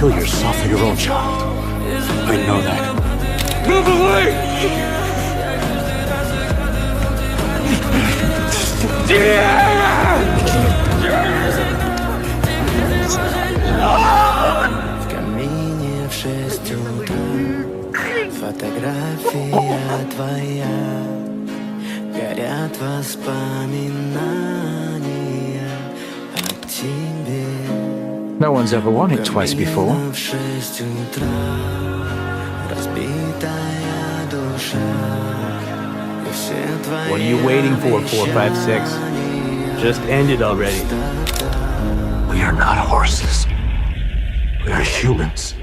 kill yourself for your own child. I know that. В камине в 6 утра фотография твоя. Горят воспоминания о тебе. No one's ever won it twice before. В 6 утра разбитая душа. И все твои What are you waiting for, 456? Just end it already. We are not horses. We are humans.